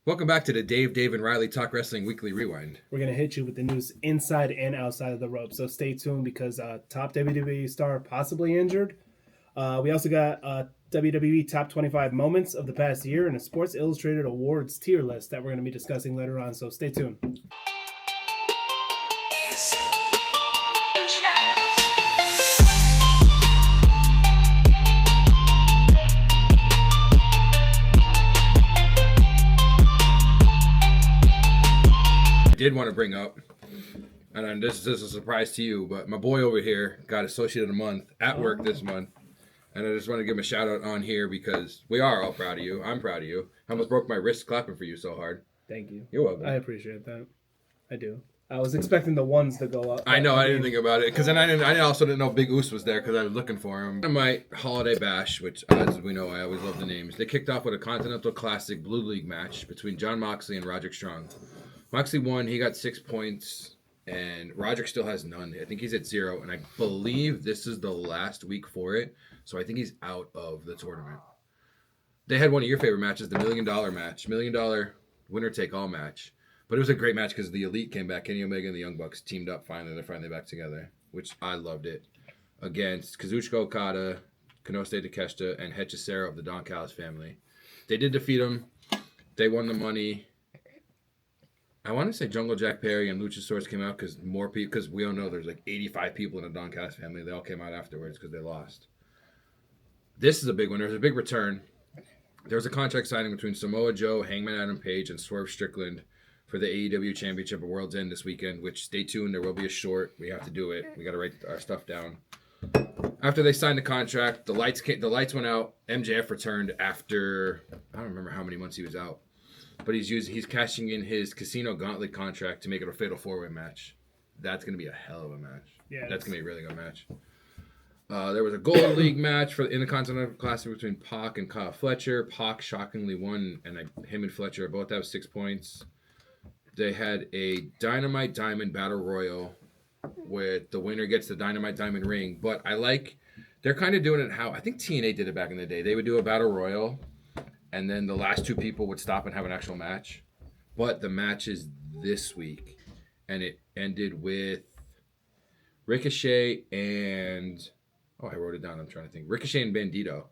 Welcome back to the Dave, and Riley Talk Wrestling Weekly Rewind. We're going to hit you with the news inside and outside of the rope. So stay tuned because top WWE star possibly injured. We also got WWE top 25 moments of the past year and a Sports Illustrated Awards tier list that we're going to be discussing later on. So stay tuned. I did want to bring up, and this is a surprise to you, but my boy over here got Associate of the Month at work this month. And I just want to give him a shout out on here because we are all proud of you. I'm proud of you. I almost broke my wrist clapping for you so hard. Thank you. You're welcome. I appreciate that. I do. I was expecting the ones to go up. I know. I didn't think about it because then I also didn't know Big Oos was there because I was looking for him. My Holiday Bash, which as we know, I always love the names. They kicked off with a Continental Classic Blue League match between Jon Moxley and Roderick Strong. Moxley won. He got 6 points, and Roderick still has none. I think he's at 0, and I believe this is the last week for it. So I think he's out of the tournament. They had one of your favorite matches, the $1 Million match, $1 Million winner-take-all match. But it was a great match because the Elite came back. Kenny Omega and the Young Bucks teamed up finally. They're finally back together, which I loved it. Against Kazuchika Okada, Konosuke Takeshita, and Hechicero of the Don Callis family. They did defeat them. They won the money. I want to say Jungle Jack Perry and Luchasaurus came out because more people, because we all know there's like 85 people in the Don Callis family. They all came out afterwards because they lost. This is a big one. There's a big return. There was a contract signing between Samoa Joe, Hangman Adam Page, and Swerve Strickland for the AEW Championship at World's End this weekend, which stay tuned. There will be a short. We have to do it. We got to write our stuff down. After they signed the contract, the lights went out. MJF returned after, I don't remember how many months he was out. But he's cashing in his Casino Gauntlet contract to make it a Fatal 4-Way match. That's going to be a hell of a match. Yeah, that's going to be a really good match. There was a Golden League match in the Continental Classic between Pac and Kyle Fletcher. Pac shockingly won, and him and Fletcher both have 6 points. They had a Dynamite Diamond Battle Royal where the winner gets the Dynamite Diamond ring. But they're kind of doing it how I think TNA did it back in the day. They would do a Battle Royal, and then the last 2 people would stop and have an actual match. But the match is this week, and it ended with Ricochet and... Oh, I wrote it down. I'm trying to think. Ricochet and Bandito.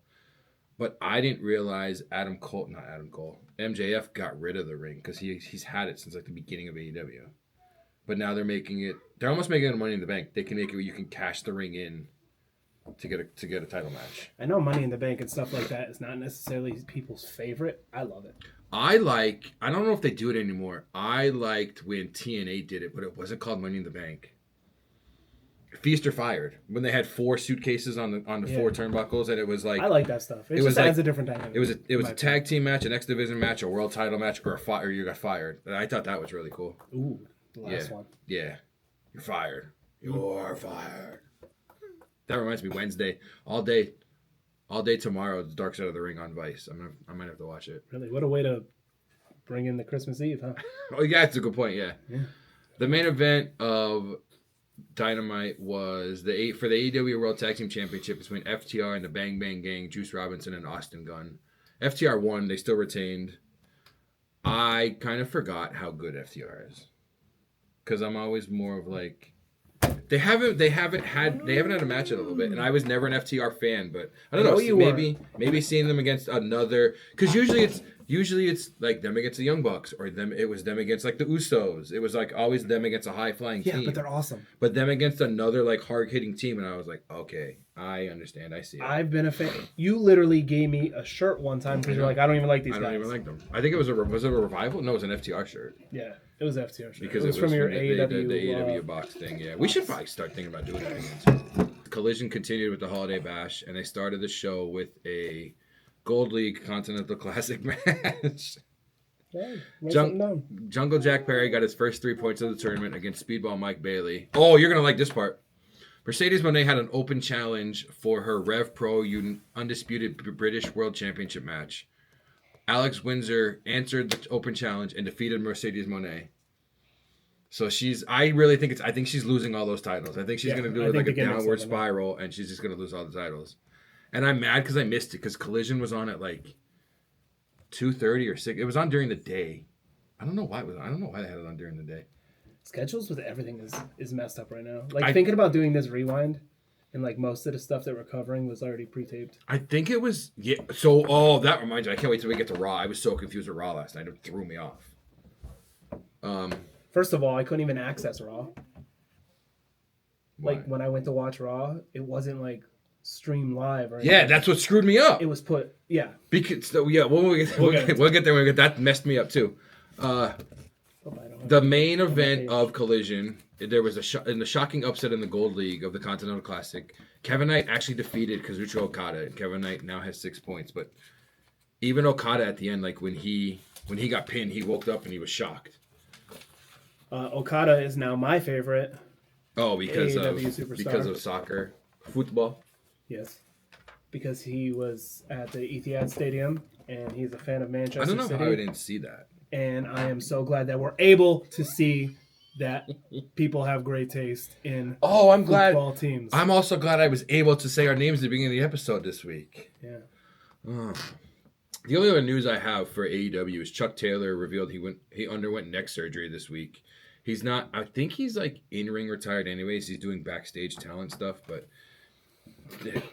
But I didn't realize MJF got rid of the ring because he's had it since like the beginning of AEW. But now they're almost making it Money in the Bank. They can make it where you can cash the ring in to get a title match. I know Money in the Bank and stuff like that is not necessarily people's favorite. I love it. I don't know if they do it anymore. I liked when TNA did it, but it wasn't called Money in the Bank. Feast or Fired, when they had 4 suitcases on the 4 turnbuckles, and it was like, I like that stuff. It just adds a different dynamic. It was a tag team match, an X Division match, a world title match, or you got fired. And I thought that was really cool. Ooh, the last one. Yeah, you're fired. You're fired. That reminds me, Wednesday, all day tomorrow, the Dark Side of the Ring on Vice. I might have to watch it. Really, what a way to bring in the Christmas Eve, huh? Oh yeah, that's a good point. Yeah. The main event of Dynamite was for the AEW World Tag Team Championship between FTR and the Bang Bang Gang, Juice Robinson and Austin Gunn. FTR won. They still retained. I kind of forgot how good FTR is because I'm always more of like they haven't had a match in a little bit, and I was never an FTR fan, but I don't know. Maybe seeing them against another, because usually it's like them against the Young Bucks, or it was them against like the Usos. It was like always them against a high flying team. Yeah, but they're awesome. But them against another like hard hitting team, and I was like, okay, I understand, I see it. I've been a fan. You literally gave me a shirt one time because you're like, I don't even like these guys. I don't even like them. I think it was a revival. No, it was an FTR shirt. Yeah, it was FTR shirt. Because it was from your AEW the AEW box thing. Yeah, we should probably start thinking about doing that again. Collision continued with the Holiday Bash, and they started the show with a Gold League Continental Classic match. Jungle Jack Perry got his first 3 points of the tournament against Speedball Mike Bailey. Oh, you're going to like this part. Mercedes Moné had an open challenge for her Rev Pro Undisputed British World Championship match. Alex Windsor answered the open challenge and defeated Mercedes Moné. So I think she's losing all those titles. I think she's going to do like a downward spiral, and she's just going to lose all the titles. And I'm mad because I missed it because Collision was on at like 2:30 or 6. It was on during the day. I don't know why I don't know why they had it on during the day. Schedules with everything is messed up right now. Like thinking about doing this rewind, and like most of the stuff that we're covering was already pre-taped. I think it was So that reminds me. I can't wait till we get to Raw. I was so confused with Raw last night. It threw me off. First of all, I couldn't even access Raw. Why? Like when I went to watch Raw, it wasn't like stream live or anything. Yeah, that's what screwed me up. It was put Because we'll get there. That messed me up too. The main event of Collision, there was in the shocking upset in the Gold League of the Continental Classic. Kevin Knight actually defeated Kazuchika Okada, and Kevin Knight now has 6 points. But even Okada at the end, like when he got pinned, he woke up and he was shocked. Okada is now my favorite. Oh, because AEW of soccer, football. Yes, because he was at the Etihad Stadium and he's a fan of Manchester City. I don't know how I didn't see that. And I am so glad that we're able to see that people have great taste in I'm glad football teams. I'm also glad I was able to say our names at the beginning of the episode this week. Yeah. The only other news I have for AEW is Chuck Taylor revealed he underwent neck surgery this week. He's not. I think he's like in-ring retired anyways. He's doing backstage talent stuff, but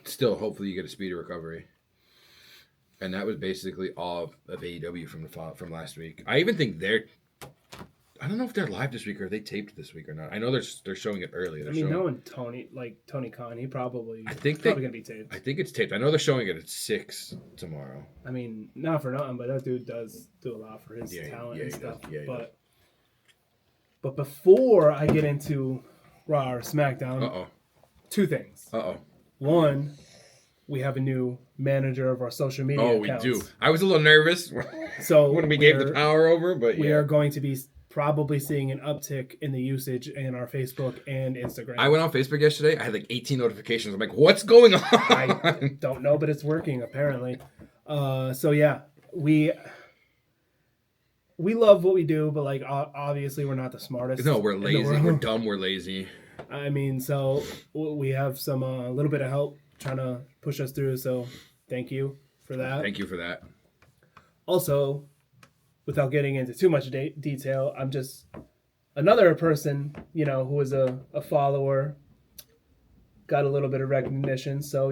still, hopefully, you get a speedy recovery. And that was basically all of AEW from last week. I even think I don't know if they're live this week or if they taped this week or not. I know they're showing it early. Knowing Tony Khan, he probably gonna be taped. I think it's taped. I know they're showing it at 6 tomorrow. I mean, not for nothing, but that dude does do a lot for his talent and stuff. But before I get into Raw or SmackDown, two things. One, we have a new manager of our social media accounts. We do. I was a little nervous when we gave the power over, but we are going to be probably seeing an uptick in the usage in our Facebook and Instagram. I went on Facebook yesterday. I had like 18 notifications. I'm like, what's going on? I don't know, but it's working apparently. So yeah, we love what we do, but like obviously we're not the smartest. No, we're lazy. We're dumb. We're lazy. I mean, so we have some a little bit of help trying to push us through. So thank you for that. Thank you for that. Also, without getting into too much detail, I'm just another person, who is a follower, got a little bit of recognition. So,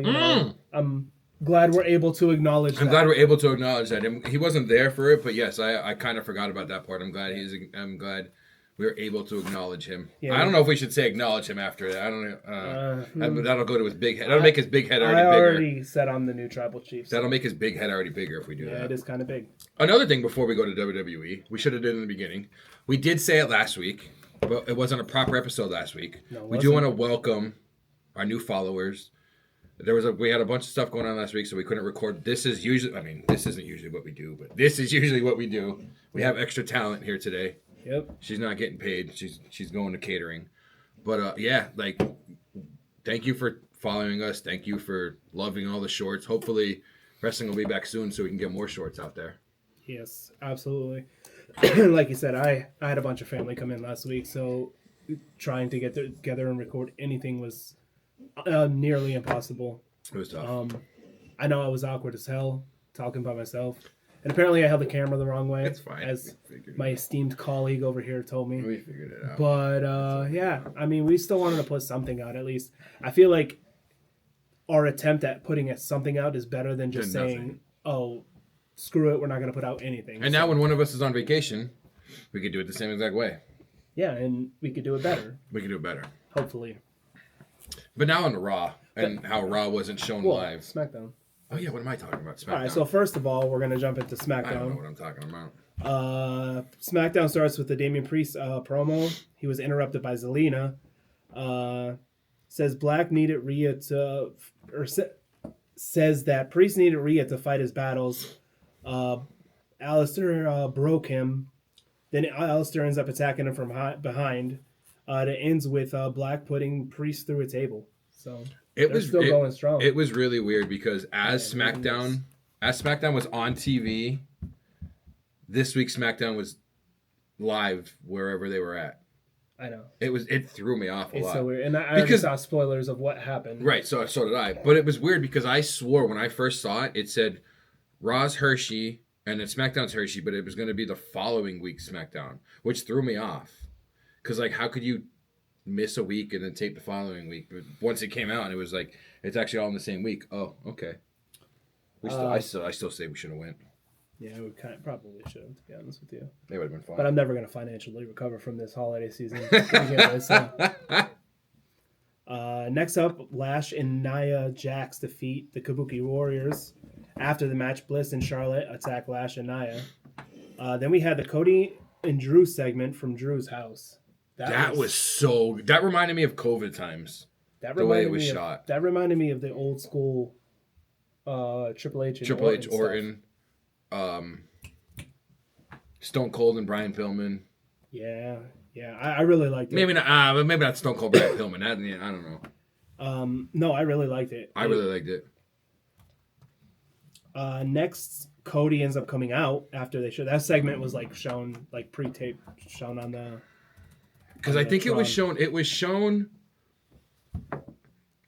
I'm glad we're able to acknowledge that. I'm glad we're able to acknowledge that. And he wasn't there for it, but yes, I kind of forgot about that part. I'm glad we were able to acknowledge him. Yeah. I don't know if we should say acknowledge him after that. I don't know. That'll go to his big head. That'll make his big head already bigger. I already said I'm the new tribal chief. So. That'll make his big head already bigger if we do that. Yeah, it is kind of big. Another thing before we go to WWE, we should have did in the beginning. We did say it last week, but it wasn't a proper episode last week. No, we do want to welcome our new followers. We had a bunch of stuff going on last week, so we couldn't record. This isn't usually what we do, but this is usually what we do. We have extra talent here today. Yep. She's not getting paid. She's going to catering. But thank you for following us. Thank you for loving all the shorts. Hopefully wrestling will be back soon so we can get more shorts out there. Yes, absolutely. Like you said, I had a bunch of family come in last week, so trying to get together and record anything was nearly impossible. It was tough. I know I was awkward as hell talking by myself. And apparently I held the camera the wrong way. That's fine. As my esteemed colleague over here told me. We figured it out. But, we still wanted to put something out at least. I feel like our attempt at putting something out is better than just saying, screw it, we're not going to put out anything. And now when one of us is on vacation, we could do it the same exact way. Yeah, and we could do it better. We could do it better. Hopefully. But now on to Raw, and how Raw wasn't shown live. SmackDown. Oh, yeah, what am I talking about? SmackDown. All right, so first of all, we're going to jump into SmackDown. I don't know what I'm talking about. SmackDown starts with the Damian Priest promo. He was interrupted by Zelina. Says Black needed Rhea says that Priest needed Rhea to fight his battles. Alistair broke him. Then Alistair ends up attacking him from behind. It ends with Black putting Priest through a table. So it was still going strong. It was really weird because as SmackDown was on TV, this week SmackDown was live wherever they were at. I know. It threw me off a lot. It's so weird. And I already saw spoilers of what happened. Right, so did I. But it was weird because I swore when I first saw it, it said Roz Hershey And then SmackDown's Hershey, but it was going to be the following week's SmackDown, which threw me off. Because, like, how could you miss a week and then tape the following week? But once it came out, it was like, it's actually all in the same week. Oh, okay. I still say we should have went. Yeah, we probably should have, to be honest with you. They would have been fun. But I'm never going to financially recover from this holiday season. So. Next up, Lash and Nia Jax defeat the Kabuki Warriors. After the match, Bliss and Charlotte attack Lash and Nia. Then we had the Cody and Drew segment from Drew's house. That reminded me of COVID times. The way it was shot. That reminded me of the old school Triple H and Orton. Stone Cold and Brian Pillman. Yeah. I really liked it. Maybe not Stone Cold Brian Pillman. I don't know. No, I really liked it. I really liked it. Next, Cody ends up coming out after they show. That segment was like shown, like pre-tape, shown on the. Because I think it was shown. It was shown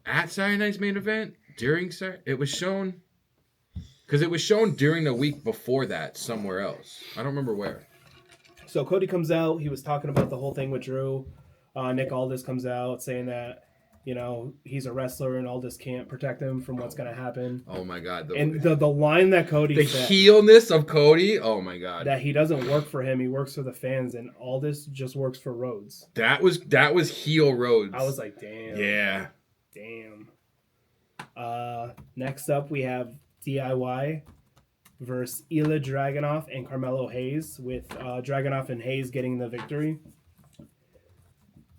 at Saturday Night's main event during Saturday. It was shown because it was shown during the week before that somewhere else. I don't remember where. So Cody comes out. He was talking about the whole thing with Drew. Nick Aldis comes out saying that, you know, he's a wrestler and Aldis can't protect him from what's going to happen. Oh, my God. The line that Cody said. The heelness of Cody. Oh, my God. That he doesn't work for him. He works for the fans. And Aldis just works for Rhodes. That was heel Rhodes. I was like, damn. Yeah. Damn. Next up, we have DIY versus Ilya Dragunov and Carmelo Hayes, with Dragunov and Hayes getting the victory.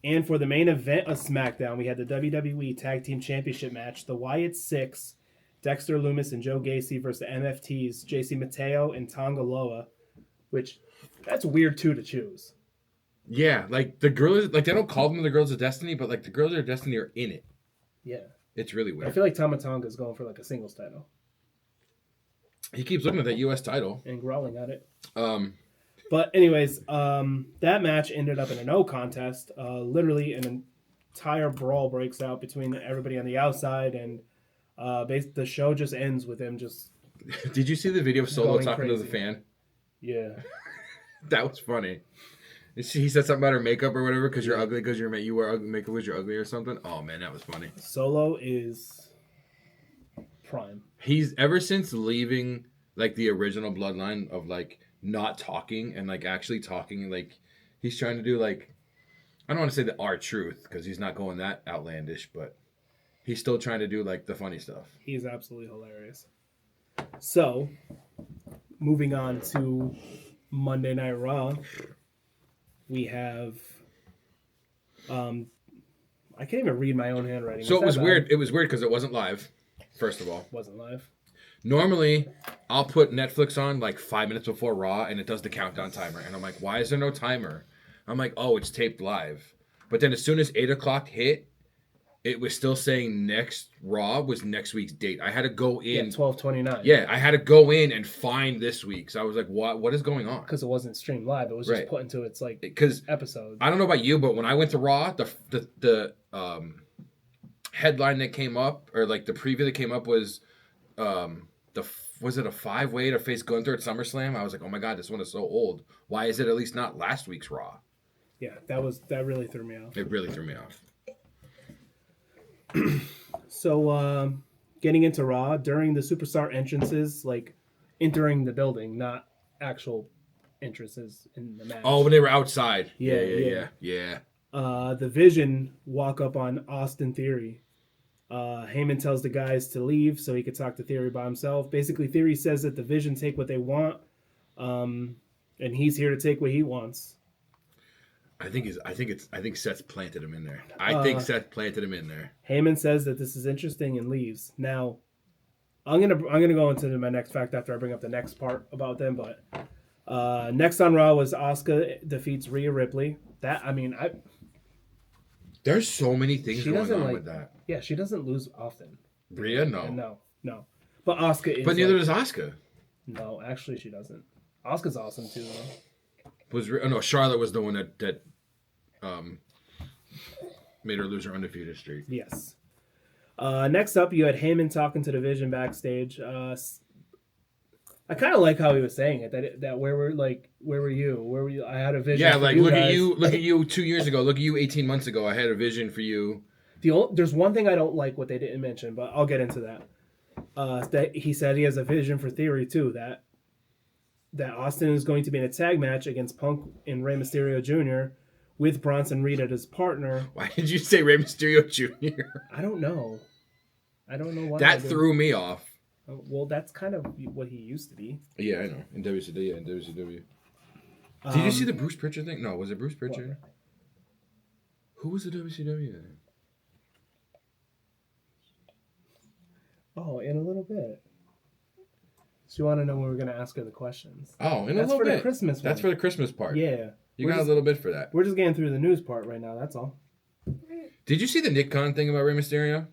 And for the main event of SmackDown, we had the WWE Tag Team Championship match, the Wyatt Six, Dexter Lumis and Joe Gacy versus the MFTs, JC Mateo and Tonga Loa, which, that's weird too to choose. Yeah, like the girls, like they don't call them the Girls of Destiny, but like the Girls of Destiny are in it. Yeah. It's really weird. I feel like Tama Tonga is going for like a singles title. He keeps looking at that U.S. title. And growling at it. But anyways, that match ended up in a no contest. Literally an entire brawl breaks out between everybody on the outside, and the show just ends with him just... Did you see the video of Solo talking crazy to the fan? Yeah. That was funny. He said something about her makeup or whatever, because you're ugly, because you wear ugly makeup because you're ugly or something. Oh, man, that was funny. Solo is prime. He's, ever since leaving, like, the original bloodline of, like, not talking and, like, actually talking, like, he's trying to do, like, I don't want to say the R-Truth, because he's not going that outlandish, but he's still trying to do, like, the funny stuff. He's absolutely hilarious. So, moving on to Monday Night Raw, we have, I can't even read my own handwriting. So it was weird. It was weird because it wasn't live, first of all. Wasn't live. Normally, I'll put Netflix on like 5 minutes before Raw, and it does the countdown timer. And I'm like, why is there no timer? I'm like, oh, it's taped live. But then as soon as 8 o'clock hit, it was still saying next Raw was next week's date. I had to go in. Yeah, 12/29. Yeah, I had to go in and find this week. So I was like, what is going on? Because it wasn't streamed live. It was just put into its like episode. I don't know about you, but when I went to Raw, the headline that came up, or like the preview that came up was was it a 5-way to face Gunther at SummerSlam? I was like, oh my God, this one is so old. Why is it at least not last week's Raw? Yeah, that really threw me off. It really threw me off. So, getting into Raw, during the superstar entrances, like entering the building, not actual entrances in the match. Oh, when they were outside. Yeah. The Vision walk up on Austin Theory. Heyman tells the guys to leave so he could talk to Theory by himself. Basically, Theory says that the Vision take what they want, and he's here to take what he wants. I think Seth planted him in there. I think Seth planted him in there. Heyman says that this is interesting and leaves. Now, I'm gonna go into my next fact after I bring up the next part about them. But next on Raw was Asuka defeats Rhea Ripley. There's so many things going on with that. Yeah, she doesn't lose often. Rhea, no. No. But Asuka is. But neither does Asuka. No, actually, she doesn't. Asuka's awesome too, though. Charlotte was the one that made her lose her undefeated streak. Yes. Next up, you had Heyman talking to the Vision backstage. I kind of like how he was saying it. That where were you? Where were you? I had a vision. Yeah, for like you look guys. at you, look at you 2 years ago, look at you 18 months ago. I had a vision for you. There's one thing I don't like what they didn't mention, but I'll get into that. That he said he has a vision for Theory too. That Austin is going to be in a tag match against Punk and Rey Mysterio Jr. with Bronson Reed as his partner. Why did you say Rey Mysterio Jr.? I don't know. Why. That threw me off. Well, that's kind of what he used to be. Yeah, I know. In WCW, yeah, in WCW. Did you see the Bruce Pritchard thing? No, was it Bruce Pritchard? What? Who was the WCW then? Oh, in a little bit. So you want to know when we're going to ask her the questions? Oh, in That's a little for bit. The Christmas one. That's for the Christmas part. Yeah. You got a little bit for that. We're just getting through the news part right now. That's all. Did you see the Nick Khan thing about Rey Mysterio?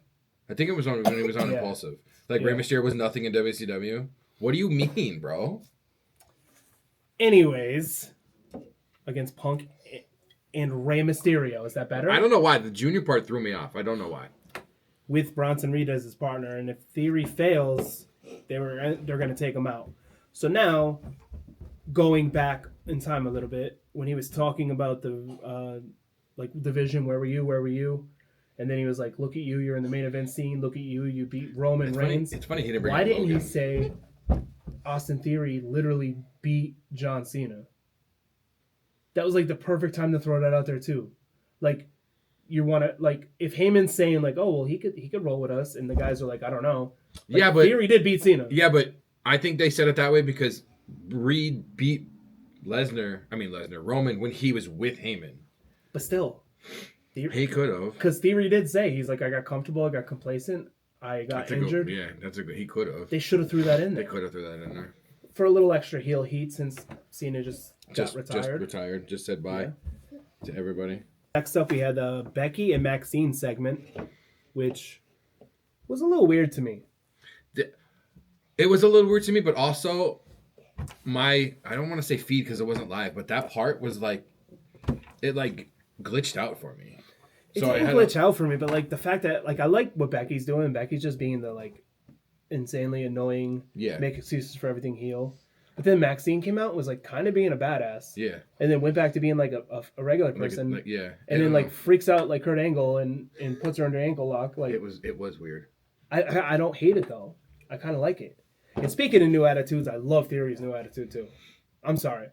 I think it was on when he was on Yeah. Impulsive. Like Yeah. Rey Mysterio was nothing in WCW. What do you mean, bro? Anyways, against Punk and Rey Mysterio. Is that better? I don't know why. The junior part threw me off. I don't know why. With Bronson Reed as his partner, and if Theory fails, they're going to take him out. So now, going back in time a little bit, when he was talking about the vision, where were you? And then he was like, "Look at you, you're in the main event scene. Look at you, you beat Roman Reigns." It's funny he didn't bring Why up didn't Logan. he say Austin Theory literally beat John Cena? That was like the perfect time to throw that out there too. Like, you want to, like, if Heyman's saying like, "Oh well, he could roll with us," and the guys are like, "I don't know." Like, Yeah, but Theory did beat Cena. Yeah, but I think they said it that way because Reed beat Roman when he was with Heyman. But still, He could have. because Theory did say he's like, "I got comfortable, I got complacent, I got injured." He could have. They should have threw that in They there could have threw that in there. for a little extra heel heat since Cena just retired. Just retired. Just said bye to everybody. Next up, we had the Becky and Maxine segment, which was a little weird to me. It was a little weird to me, but also I don't want to say feed because it wasn't live, but that part was like, it like glitched out for me. It So didn't glitch out for me, but like the fact that like I like what Becky's doing. Becky's just being the like insanely annoying, make excuses for everything heel. But then Maxine came out and was like kind of being a badass. Yeah. And then went back to being like a regular person. And then like freaks out like Kurt Angle and puts her under ankle lock. Like it was weird. I don't hate it though. I kind of like it. And speaking of new attitudes, I love Theory's new attitude too. I'm sorry.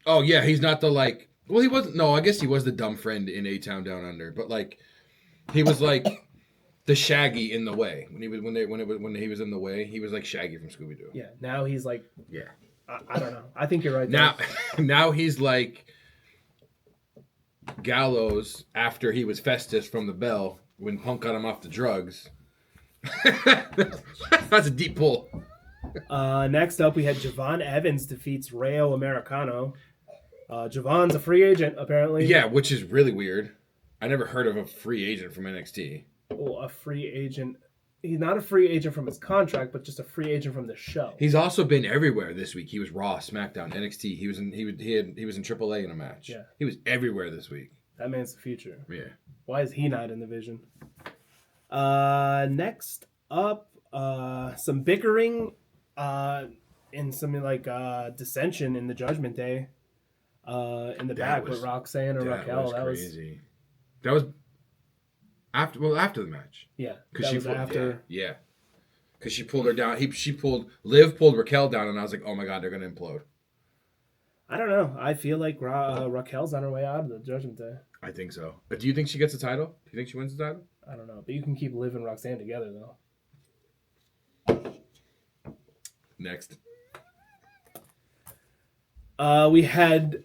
Oh yeah, he's not the like. Well, he wasn't. No, I guess he was the dumb friend in A-Town Down Under, but like, he was like the Shaggy in the way when he was in the way. He was like Shaggy from Scooby Doo. Yeah. Now he's like. Yeah. I don't know. I think you're right. Now he's like Gallows after he was Festus from the Bell when Punk got him off the drugs. That's a deep pull. Next up, we had Javon Evans defeats Rayo Americano. Javon's a free agent, apparently. Yeah, which is really weird. I never heard of a free agent from NXT. Well, a free agent. He's not a free agent from his contract, but just a free agent from the show. He's also been everywhere this week. He was Raw, SmackDown, NXT. He was in AAA in a match. Yeah. He was everywhere this week. That man's the future. Yeah. Why is he not in the vision? Next up, some bickering and some like dissension in the Judgment Day in the back with Roxanne and Raquel. That was crazy. That was after the match. Yeah, because that was after. Yeah, because she pulled her down. Liv pulled Raquel down, and I was like, oh my god, they're gonna implode. I don't know. I feel like Raquel's on her way out of the Judgment Day. I think so. But do you think she gets the title? Do you think she wins the title? I don't know, but you can keep Liv and Roxanne together though. Next. We had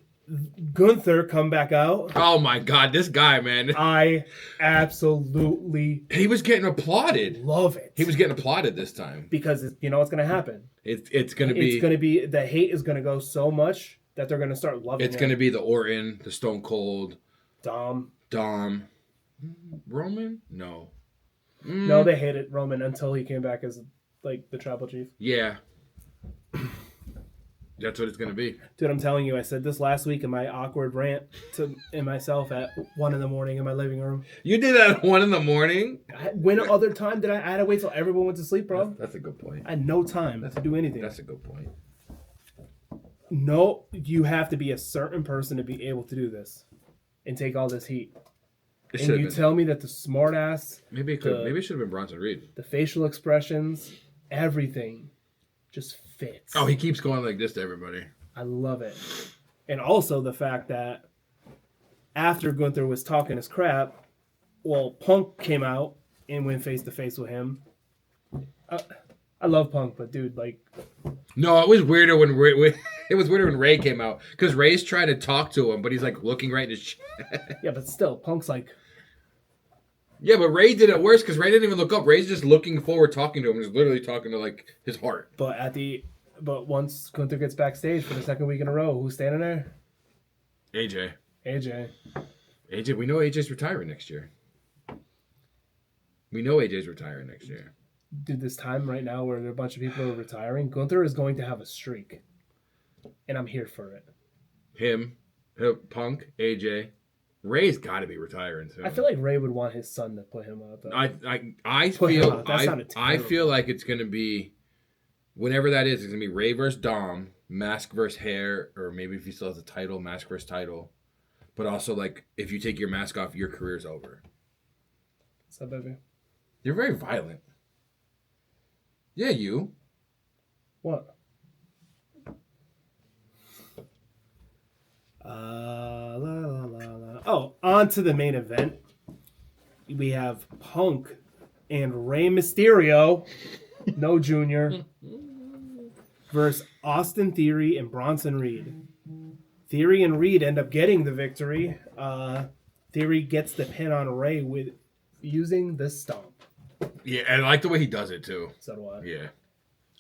Gunther come back out. Oh my god, this guy, man. I absolutely He was getting applauded. love it. He was getting applauded this time. Because you know what's going to happen? It's going to be the hate is going to go so much that they're going to start loving it. It's going to be the Orton, the Stone Cold, Dom. Roman? No. No, they hated Roman until he came back as like the tribal chief. Yeah. That's what it's gonna be. Dude, I'm telling you, I said this last week in my awkward rant in myself at 1 a.m. in my living room. You did that at 1 a.m. When other time did I had to wait till everyone went to sleep, bro? That's a good point. I had no time to do anything. That's a good point. No, you have to be a certain person to be able to do this and take all this heat. And you tell me that the smart ass, maybe it should have been Bronson Reed. The facial expressions, everything just fits. Oh, he keeps going like this to everybody. I love it. And also the fact that after Gunther was talking his crap, well, Punk came out and went face to face with him. I love Punk, but dude, like, no, it was weirder when Ray came out because Ray's trying to talk to him, but he's like looking right in his chest. Yeah, but still, Punk's like, yeah, but Ray did it worse because Ray didn't even look up. Ray's just looking forward, talking to him. He's literally talking to like his heart. But once Gunther gets backstage for the second week in a row, who's standing there? AJ. AJ. We know AJ's retiring next year. Dude, this time right now where there are a bunch of people are retiring, Gunther is going to have a streak. And I'm here for it. Him, Punk, AJ. Ray's got to be retiring soon. I feel like Ray would want his son to put him out, though. I feel like it's going to be, whenever that is, it's going to be Ray versus Dom, Mask versus Hair, or maybe if he still has a title, Mask versus title. But also, like, if you take your mask off, your career's over. What's up, baby? You're very violent. Yeah, you. What? Oh, on to the main event. We have Punk and Rey Mysterio, no Junior, versus Austin Theory and Bronson Reed. Theory and Reed end up getting the victory. Theory gets the pin on Rey with using the stomp. Yeah, and I like the way he does it too. So do I. Yeah,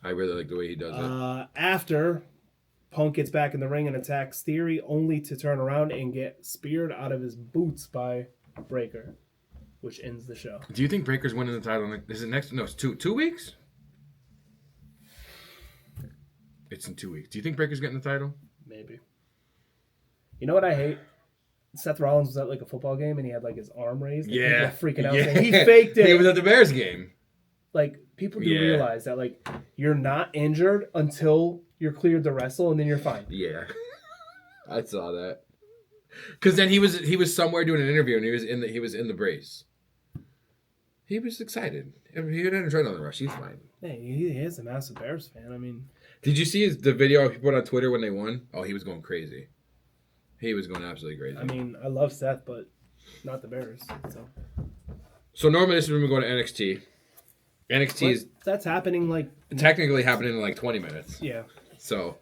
I really like the way he does it. After Punk gets back in the ring and attacks Theory, only to turn around and get speared out of his boots by Breakker, which ends the show. Do you think Breaker's winning the title? Is it next? No, it's 2 weeks. It's in 2 weeks. Do you think Breaker's getting the title? Maybe. You know what I hate? Seth Rollins was at like a football game and he had like his arm raised. And yeah, people were freaking out. Yeah. He faked it. He was at the Bears game. Like, people do realize that like you're not injured until you're cleared to wrestle, and then you're fine. Yeah, I saw that. Because then he was somewhere doing an interview, and he was in the brace. He was excited. I mean, he didn't try on the rush. He's fine. Hey, he is a massive Bears fan. I mean, did you see the video he put on Twitter when they won? Oh, he was going crazy. He was going absolutely crazy. I mean, I love Seth, but not the Bears. So normally this is when we go to NXT. That's happening like technically happening in like 20 minutes. Yeah. So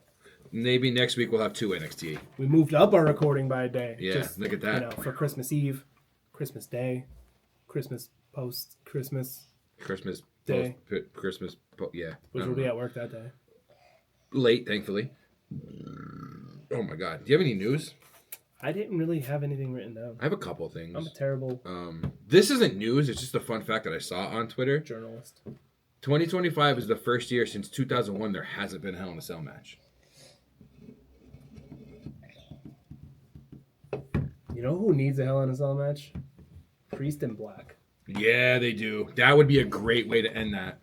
maybe next week we'll have 2 NXT. We moved up our recording by a day. Yeah, look at that. You know, for Christmas Eve, Christmas Day, Christmas post Christmas Day, yeah. Which will be at work that day. Late, thankfully. Oh my God! Do you have any news? I didn't really have anything written down. I have a couple things. I'm a terrible. This isn't news. It's just a fun fact that I saw on Twitter. Journalist. 2025 is the first year since 2001 there hasn't been a Hell in a Cell match. You know who needs a Hell in a Cell match? Priest and Black. Yeah, they do. That would be a great way to end that.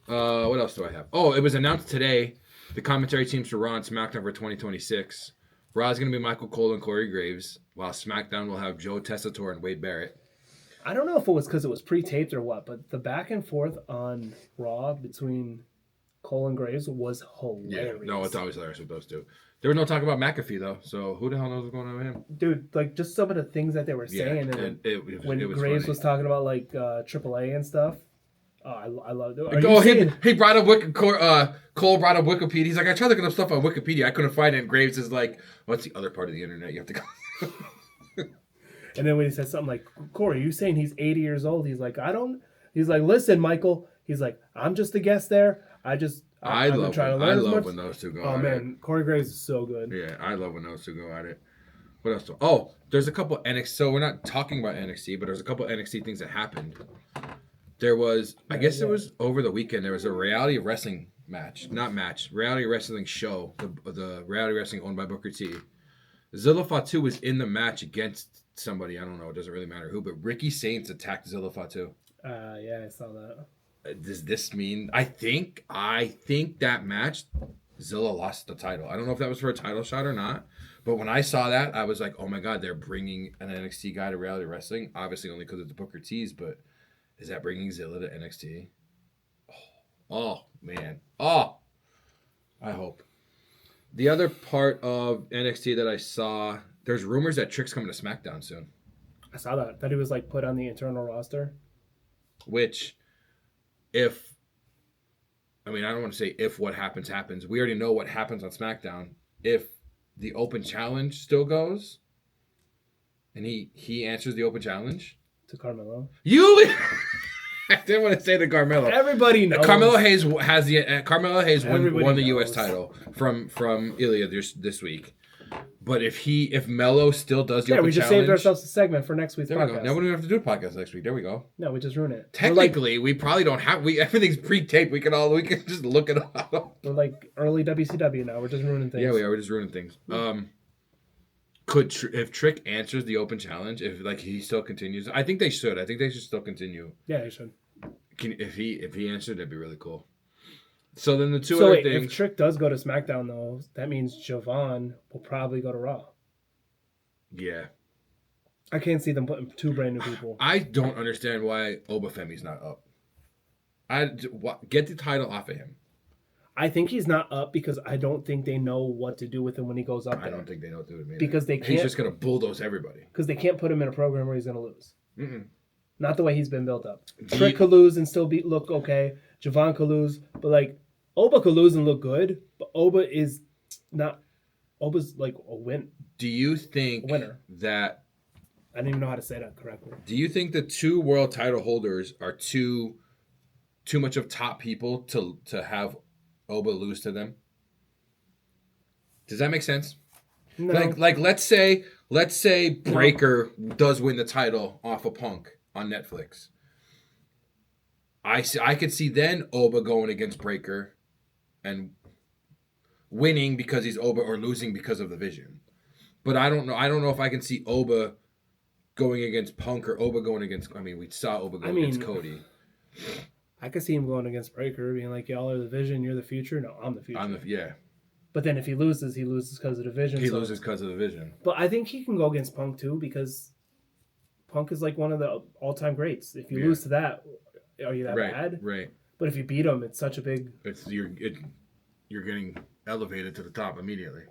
What else do I have? Oh, it was announced today. The commentary teams for Raw and SmackDown for 2026. Raw is going to be Michael Cole and Corey Graves, while SmackDown will have Joe Tessitore and Wade Barrett. I don't know if it was because it was pre-taped or what, but the back and forth on Raw between Cole and Graves was hilarious. Yeah, no, it's always hilarious with those two. There was no talk about McAfee, though, so who the hell knows what's going on with him? Dude, like, just some of the things that they were saying. When Graves was talking about, like, AAA and stuff. Oh, I love it. He brought up Cole brought up Wikipedia. He's like, I tried looking up stuff on Wikipedia. I couldn't find it. And Graves is like, what's the other part of the internet you have to go? And then when he says something like, Corey, you saying he's 80 years old? He's like, he's like, listen, Michael. He's like, I'm just a guest there. I love when those two go at it. Oh, man. Corey Graves is so good. Yeah, I love when those two go at it. What else? Oh, there's a couple NXT. So we're not talking about NXT, but there's a couple NXT things that happened. There was, I guess it was over the weekend, there was a reality wrestling reality wrestling show, the reality wrestling owned by Booker T. Zilla Fatu was in the match against somebody. I don't know. It doesn't really matter who, but Ricky Saints attacked Zilla Fatu. Yeah, I saw that. Does this mean? I think that match, Zilla lost the title. I don't know if that was for a title shot or not, but when I saw that, I was like, oh my god, they're bringing an NXT guy to reality wrestling. Obviously, only because it's Booker T's, but is that bringing Zilla to NXT? Oh man. Oh, I hope. The other part of NXT that I saw, there's rumors that Trick's coming to SmackDown soon. I saw that. That he was like put on the internal roster. Which, I don't want to say if what happens happens. We already know what happens on SmackDown. If the open challenge still goes, and he answers the open challenge to Carmelo. I didn't want to say the Carmelo. Everybody knows. Carmelo Hayes won the U.S. knows. title from Ilya this week. But if Melo still does the open we just challenge, saved ourselves a segment for next week's there we podcast. go. Now we don't have to do a podcast next week. There we go. No, we just ruined it. Technically, we probably don't have. Everything's pre-taped. We can just look it up. We're like early WCW now. We're just ruining things. Yeah, we are. We're just ruining things. If Trick answers the open challenge, if he still continues, I think they should. I think they should still continue. Yeah, they should. If he answered, that'd be really cool. So then the two other things. If Trick does go to SmackDown though, that means Javon will probably go to Raw. Yeah. I can't see them putting two brand new people. I don't understand why Obafemi's not up. Get the title off of him. I think he's not up because I don't think they know what to do with him when he goes up there. I don't think they know what to do with him. Because they can't. He's just going to bulldoze everybody. Because they can't put him in a program where he's going to lose. Mm-mm. Not the way he's been built up. Trick could lose and still look okay. Javon could lose. But Oba could lose and look good. But Oba is not. Oba's like a win. Do you think winner that... I didn't even know how to say that correctly. Do you think the two world title holders are too much of top people to have Oba lose to them? Does that make sense? No. Let's say Breaker does win the title off of Punk on Netflix. I could see then Oba going against Breaker and winning because he's Oba or losing because of the vision. But I don't know. I don't know if I can see Oba going against Punk or Oba going against... we saw Oba go against Cody. I could see him going against Breaker, being like, y'all are the vision, you're the future. No, I'm the future. Yeah. But then if he loses because of the vision. He loses because of the vision. But I think he can go against Punk too because Punk is like one of the all-time greats. If you lose to that, are you that bad? Right. But if you beat him, it's such a big... You're getting elevated to the top immediately.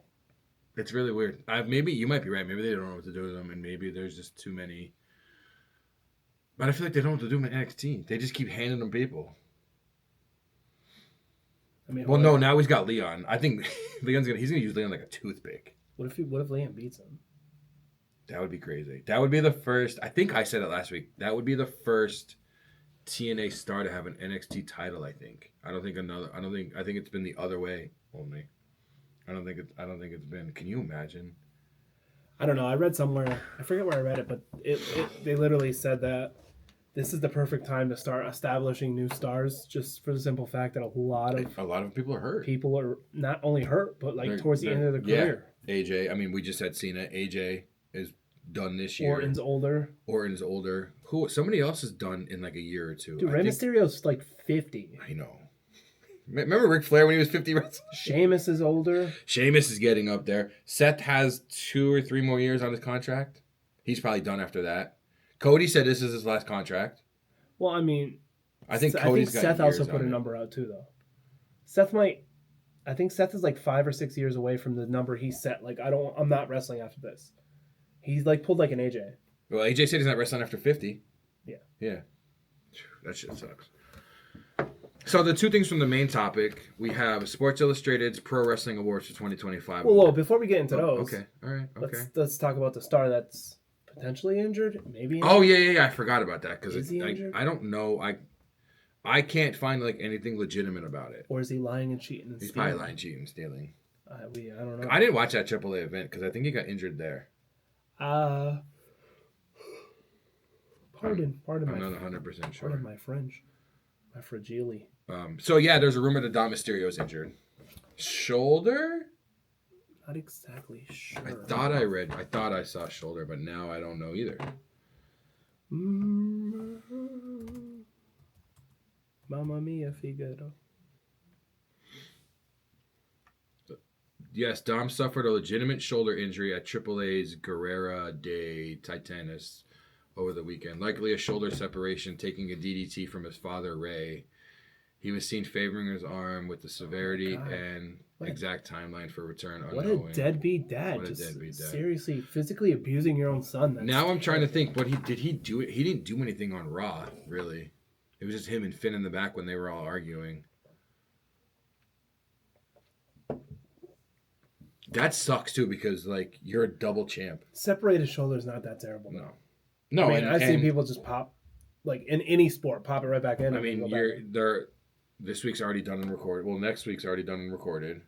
It's really weird. Maybe you might be right. Maybe they don't know what to do with them, and maybe there's just too many. But I feel like they don't know what to do with NXT. They just keep handing them people. Now he's got Leon. I think he's gonna use Leon like a toothpick. What if Leon beats him? That would be crazy. That would be the first. I think I said it last week. That would be the first TNA star to have an NXT title. I think it's been the other way only. I don't think it's been. Can you imagine? I don't know. I read somewhere. I forget where I read it, but they literally said that this is the perfect time to start establishing new stars. Just for the simple fact that a lot of people are hurt. People are not only hurt, but towards the end of their career. AJ. We just said Cena. AJ is done this year. Orton's older. Who? Somebody else is done in like a year or two. Dude, Rey Mysterio's like 50. I know. Remember Ric Flair when he was 50? Sheamus is older. Sheamus is getting up there. Seth has 2 or 3 more years on his contract. He's probably done after that. Cody said this is his last contract. Well, I think Seth also put a number out too, though. I think Seth is like 5 or 6 years away from the number he set. I'm not wrestling after this. He's pulled like an AJ. Well, AJ said he's not wrestling after 50. Yeah. That shit sucks. So the two things from the main topic, we have Sports Illustrated's Pro Wrestling Awards for 2025. Whoa, before we get into those. Okay, all right, okay. Let's talk about the star that's potentially injured, maybe injured. Oh, yeah, I forgot about that. Because is he injured? I don't know. I can't find anything legitimate about it. Or is he lying and cheating and He's stealing? probably lying, cheating, and stealing. I don't know. I didn't watch that AAA event because I think he got injured there. Pardon I'm not 100% sure. Pardon my French. My fragile. So yeah, there's a rumor that Dom Mysterio's injured. Shoulder? Not exactly sure. I thought I saw shoulder, but now I don't know either. Mamma mia, Figaro. Yes, Dom suffered a legitimate shoulder injury at AAA's Guerrera de Titanes over the weekend. Likely a shoulder separation, taking a DDT from his father, Ray. He was seen favoring his arm with the severity and exact timeline for return unknown. What a deadbeat dad. What a deadbeat dad. Seriously, physically abusing your own son. Now I'm trying to think, did he do it? He didn't do anything on Raw, really. It was just him and Finn in the back when they were all arguing. That sucks too because like you're a double champ. Separated shoulder is not that terrible. No. I mean, I've seen people just pop, like in any sport, pop it right back in. I mean, this week's already done and recorded. Well, next week's already done and recorded.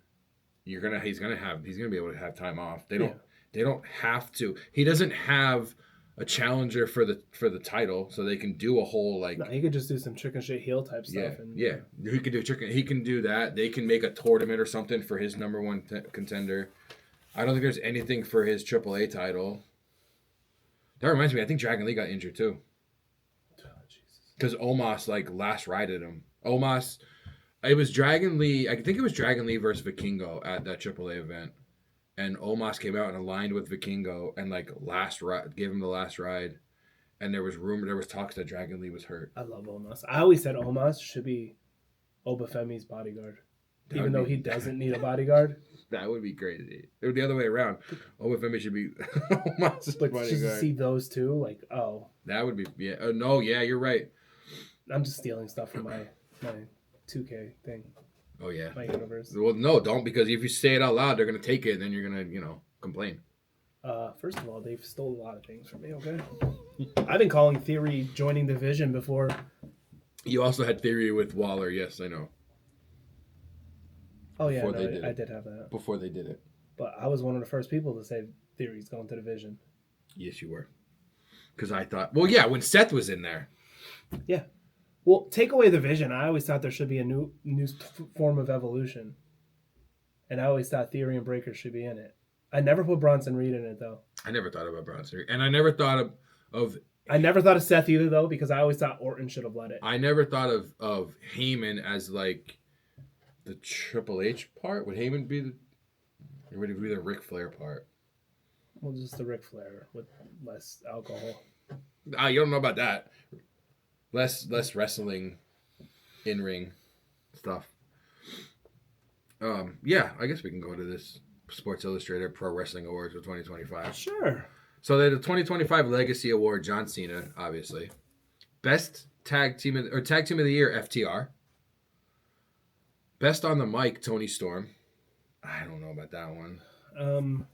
He's gonna be able to have time off. They don't have to. He doesn't have a challenger for the title, so they can do a whole like. No, he could just do some chicken shit heel type stuff. Yeah. He could do chicken. He can do that. They can make a tournament or something for his number one contender. I don't think there's anything for his AAA title. That reminds me. I think Dragon Lee got injured too. Because Omos like last rided him. It was Dragon Lee. I think it was Dragon Lee versus Vikingo at that AAA event. And Omos came out and aligned with Vikingo and like gave him the last ride. And there was talks that Dragon Lee was hurt. I love Omos. I always said Omos should be Obafemi's bodyguard. Even though he doesn't need a bodyguard. That would be crazy. It would be the other way around. Obafemi should be Omos' But bodyguard. just to see those two, like, oh. That would be, yeah. No, yeah, you're right. I'm just stealing stuff from my 2K thing. Oh, yeah. My universe. Well, no, don't, because if you say it out loud, they're going to take it, and then you're going to, complain. First of all, they've stolen a lot of things from me, okay? I've been calling Theory joining Division before. You also had Theory with Waller, yes, I know. Oh, yeah, I did have that. Before they did it. But I was one of the first people to say Theory's going to Division. Yes, you were. Because I thought, well, yeah, when Seth was in there. Yeah. Well, take away the Vision. I always thought there should be a new form of evolution. And I always thought Theory and Breaker should be in it. I never put Bronson Reed in it, though. I never thought about Bronson Reed. And I never thought of I never thought of Seth either, though, because I always thought Orton should have led it. I never thought of Heyman as, like, the Triple H part. Would Heyman be or would it be the Ric Flair part? Well, just the Ric Flair with less alcohol. You don't know about that. Less wrestling, in-ring stuff. Yeah, I guess we can go to this Sports Illustrated Pro Wrestling Awards for 2025. Sure. So they had the 2025 Legacy Award, John Cena, obviously. Best Tag Team of the Year, FTR. Best on the Mic, Tony Storm. I don't know about that one.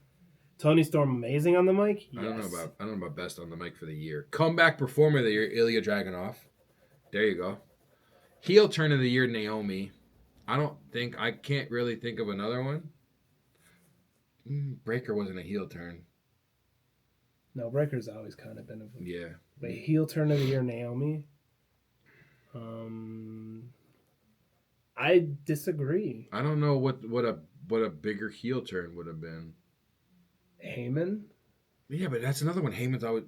Tony Storm amazing on the mic? Yes. I don't know about best on the mic for the year. Comeback Performer of the Year, Ilya Dragunov. There you go. Heel Turn of the Year, Naomi. I can't really think of another one. Breaker wasn't a heel turn. No, Breaker's always kind of been a Yeah. But heel turn of the year, Naomi. I disagree. I don't know what a bigger heel turn would have been. Heyman? Yeah, but that's another one. Heyman's always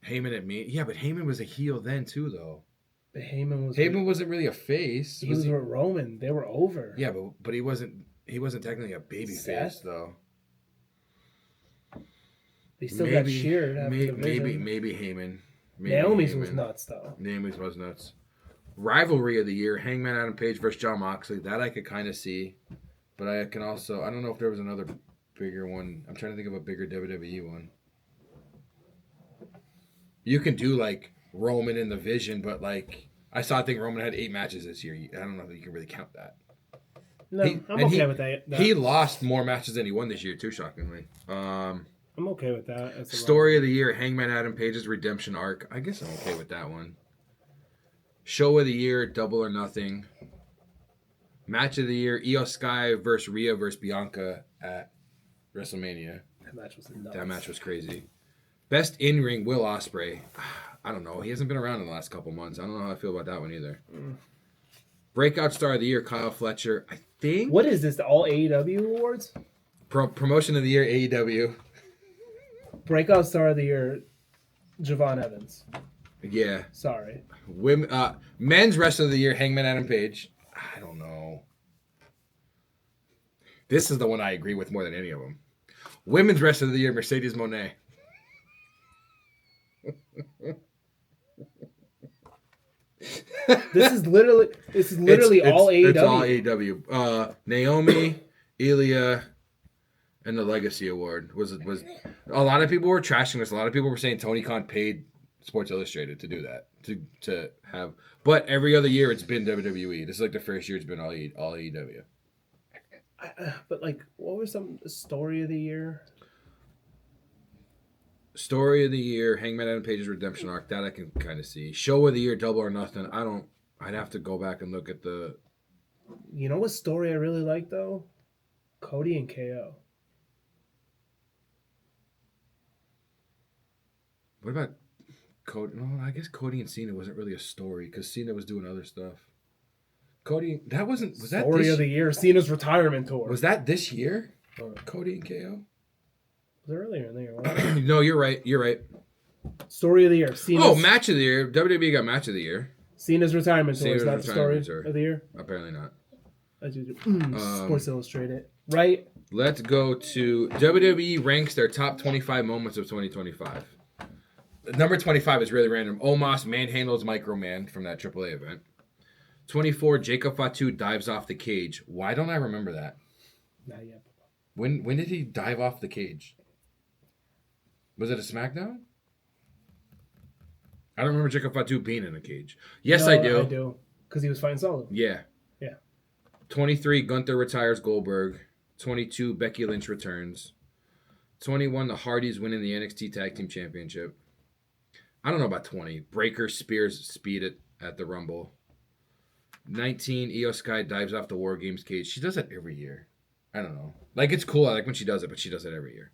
Heyman at me. Yeah, but Heyman was a heel then too, though. But Heyman wasn't really a face. He was with Roman. They were over. Yeah, but he wasn't technically a baby face though. They still got cheered after the Vision. Maybe Heyman. Naomi's was nuts though. Naomi's was nuts. Rivalry of the Year, Hangman Adam Page versus Jon Moxley. That I could kind of see. But I can also, I don't know if there was another bigger one. I'm trying to think of a bigger WWE one. You can do like Roman in the Vision, but like I think Roman had 8 matches this year. I don't know if you can really count that. No, I'm okay with that. He lost more matches than he won this year too, shockingly. I'm okay with that. Story of the Year, Hangman Adam Page's redemption arc. I guess I'm okay with that one. Show of the Year, Double or Nothing. Match of the Year, Io Sky versus Rhea versus Bianca at WrestleMania. That match was nuts. That match was crazy. Best in-ring, Will Ospreay. I don't know. He hasn't been around in the last couple months. I don't know how I feel about that one either. Breakout Star of the Year, Kyle Fletcher. I think. What is this? The all AEW awards? Promotion of the Year, AEW. Breakout Star of the Year, Javon Evans. Yeah. Sorry. Women, men's Wrestler of the Year, Hangman Adam Page. I don't know. This is the one I agree with more than any of them. Women's Wrestler of the Year, Mercedes Moné. This is literally all AEW. It's all AEW. Naomi, Ilya, and the Legacy Award was a lot of people were trashing this. A lot of people were saying Tony Khan paid Sports Illustrated to do that to have. But every other year it's been WWE. This is like the first year it's been all AEW. But like, what was some story of the year? Story of the Year, Hangman Adam Page's redemption arc. That I can kind of see. Show of the Year, Double or Nothing. I'd have to go back and look at the. You know what story I really like though? Cody and KO. What about Cody? No, I guess Cody and Cena wasn't really a story because Cena was doing other stuff. Cody, that wasn't. Was that story of the year? Cena's retirement tour. Was that this year? Cody and KO. Was it earlier in the year? No, you're right. You're right. Story of the year. Cena's, Match of the year. WWE got Match of the Year. Cena's retirement tour. Is not the story of the year. Apparently not. Sports Illustrated. Right. Let's go to WWE ranks their top 25 moments of 2025. Number 25 is really random. Omos manhandles Microman from that AAA event. 24, Jacob Fatu dives off the cage. Why don't I remember that? Not yet. When did he dive off the cage? Was it a SmackDown? I don't remember Jacob Fatu being in a cage. Yes, No, I do. I do. Because he was fighting solo. Yeah. Yeah. 23, Gunther retires Goldberg. 22, Becky Lynch returns. 21, the Hardys winning the NXT Tag Team Championship. I don't know about 20. Breaker spears Speed at the Rumble. 19, Io Sky dives off the War Games cage. She does that every year. I don't know. Like, it's cool. I like when she does it, but she does it every year.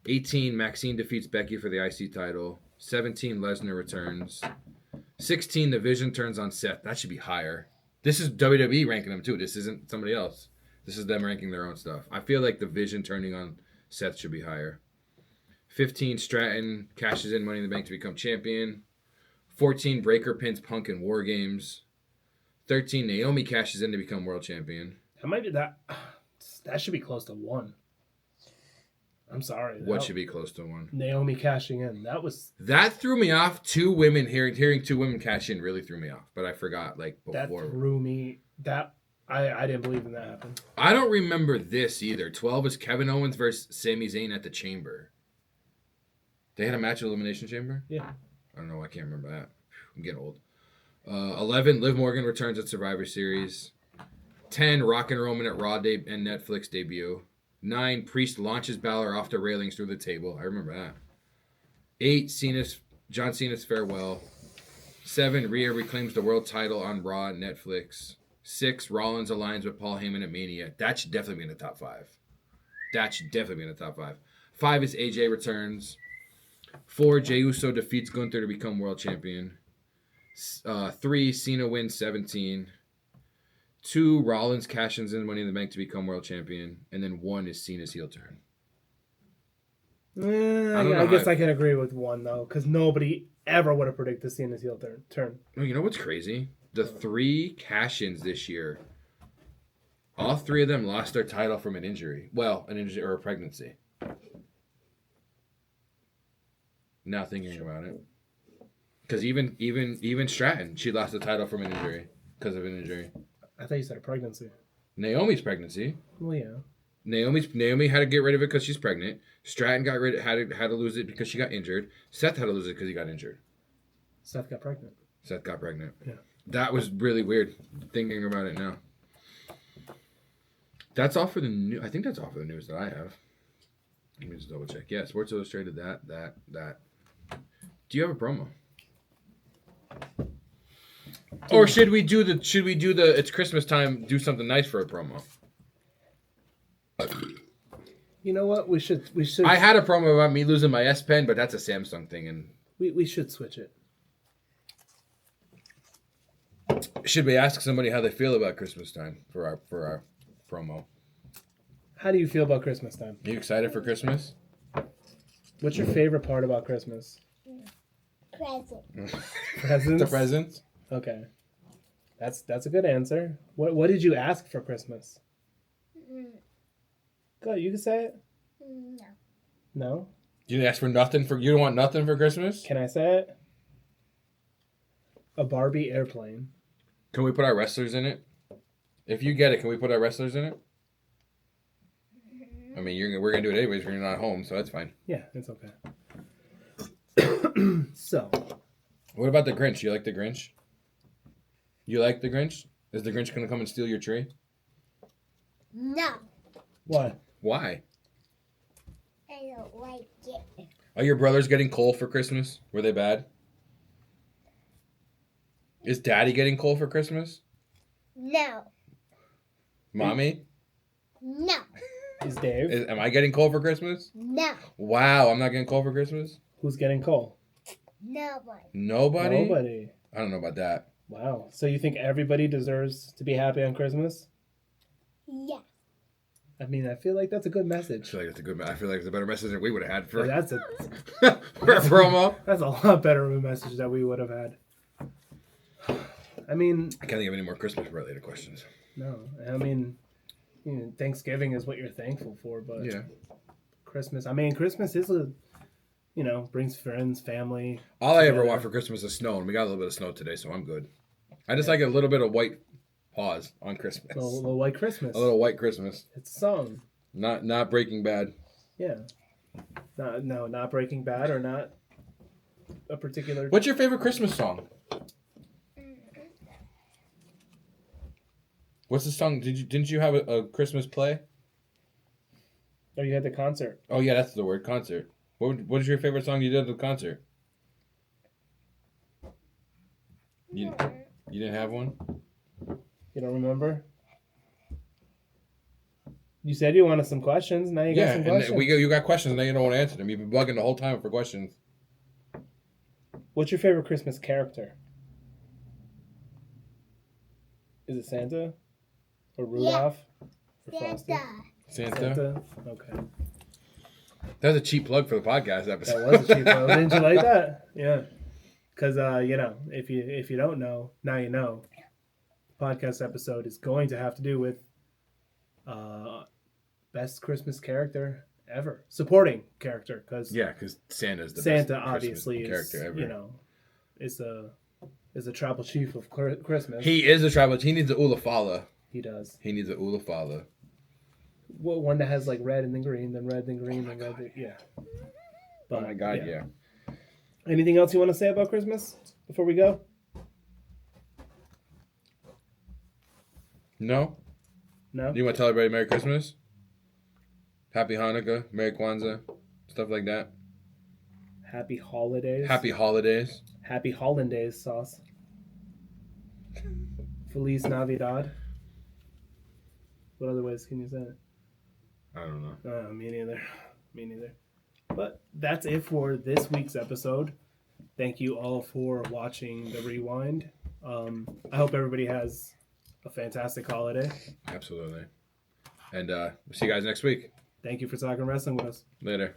18, Maxine defeats Becky for the IC title. 17, Lesnar returns. 16, The Vision turns on Seth. That should be higher. This is WWE ranking them, too. This isn't somebody else. This is them ranking their own stuff. I feel like The Vision turning on Seth should be higher. 15, Stratton cashes in Money in the Bank to become champion. 14, Breaker pins Punk in War Games. 13, Naomi cashes in to become world champion. That might be that. That should be close to 1. I'm sorry. What should be close to 1? Naomi cashing in. That threw me off. Two women hearing two women cash in really threw me off. But I forgot before. That threw me. I didn't believe in that happen. I don't remember this either. 12 is Kevin Owens versus Sami Zayn at the Chamber. They had a match at Elimination Chamber? Yeah. I don't know. I can't remember that. I'm getting old. 11, Liv Morgan returns at Survivor Series. 10, Rock and Roman at Raw and Netflix debut. 9, Priest launches Balor off the railings through the table. I remember that. 8, John Cena's farewell. 7, Rhea reclaims the world title on Raw and Netflix. 6, Rollins aligns with Paul Heyman at Mania. That should definitely be in the top 5. 5 is AJ returns. 4, Jey Uso defeats Gunther to become world champion. 3, Cena wins 17. 2, Rollins cashes in Money in the Bank to become world champion. And then 1 is Cena's heel turn. I guess I can agree with 1, though, because nobody ever would have predicted Cena's heel turn. Oh, you know what's crazy? The 3 cash-ins this year, all 3 of them lost their title from an injury. Well, an injury or a pregnancy. Now thinking about it. Because even Stratton, she lost the title from an injury because of an injury. I thought you said a pregnancy. Naomi's pregnancy. Well, yeah. Naomi had to get rid of it because she's pregnant. Stratton had to lose it because she got injured. Seth had to lose it because he got injured. Seth got pregnant. Yeah. That was really weird thinking about it now. That's all for the news. I think that's all for the news that I have. Let me just double check. Yeah, Sports Illustrated, that. Do you have a promo? Or should we do the it's Christmas time, do something nice for a promo? You know what? We should. I had a promo about me losing my S Pen, but that's a Samsung thing, and we should switch it. Should we ask somebody how they feel about Christmas time for our promo? How do you feel about Christmas time? Are you excited for Christmas? What's your favorite part about Christmas? Present. Presents? The presents? Okay. That's a good answer. What did you ask for Christmas? Go, you can say it. No. No? You ask for nothing for you don't want nothing for Christmas? Can I say it? A Barbie airplane. Can we put our wrestlers in it? If you get it, can we put our wrestlers in it? I mean, we're gonna do it anyways. We're not home, so that's fine. Yeah, it's okay. So, What about the Grinch? You like the Grinch? You like the Grinch? Is the Grinch gonna come and steal your tree? No. what? Why? I don't like it. Are your brothers getting coal for Christmas? Were they bad? Is Daddy getting coal for Christmas? No. Mommy? No. Is Dave? Am I getting coal for Christmas? No. Wow, I'm not getting coal for Christmas? Who's getting coal? Nobody. Nobody? Nobody. I don't know about that. Wow. So you think everybody deserves to be happy on Christmas? Yeah. I mean, I feel like that's a good I message. feel like it's a good. I feel like it's a better message than we would have had for That's a for a promo. that's a lot better of a message that we would have had. I mean, I can't think of any more Christmas related questions. no. I mean, Thanksgiving is what you're thankful for, but Yeah. Christmas. I mean, Christmas is brings friends, family. All I ever together. want for Christmas is snow, and we got a little bit of snow today, so I'm good. I just like a little bit of white pause on Christmas. A little white Christmas. A little white Christmas. It's a song. Not Breaking Bad. Yeah. Not Breaking Bad or not a particular. What's your favorite Christmas song? What's the song? Didn't you have a Christmas play? Oh, you had the concert. Oh yeah, that's the word, concert. What is your favorite song you did at the concert? You didn't have one? You don't remember? You said you wanted some questions. Now you got Yeah, some and questions. you got questions, and now you don't want to answer them. You've been bugging the whole time for questions. What's your favorite Christmas character? Is it Santa? Or Rudolph? Or Frosty? Santa. Santa? Okay. That was a cheap plug for the podcast episode. That was a cheap one. Didn't you like that? Yeah. Because, if you don't know, now you know. The podcast episode is going to have to do with best Christmas character ever. Supporting character. Because Yeah, because Santa's the Santa best obviously Christmas is, character ever. is a tribal chief of Christmas. He is a tribal. He needs a Ulafala. He does. He needs a Ulafala. Well, one that has like red and then green, then red, then green, then red. Yeah. Oh my God, yeah. Anything else you want to say about Christmas before we go? No? No? Do you want to tell everybody Merry Christmas? Happy Hanukkah, Merry Kwanzaa, stuff like that. Happy holidays. Happy holidays. Happy hollandaise sauce. Feliz Navidad. What other ways can you say it? I don't know. Me neither. Me neither. But that's it for this week's episode. Thank you all for watching the rewind. I hope everybody has a fantastic holiday. Absolutely. And we'll see you guys next week. Thank you for talking wrestling with us. Later.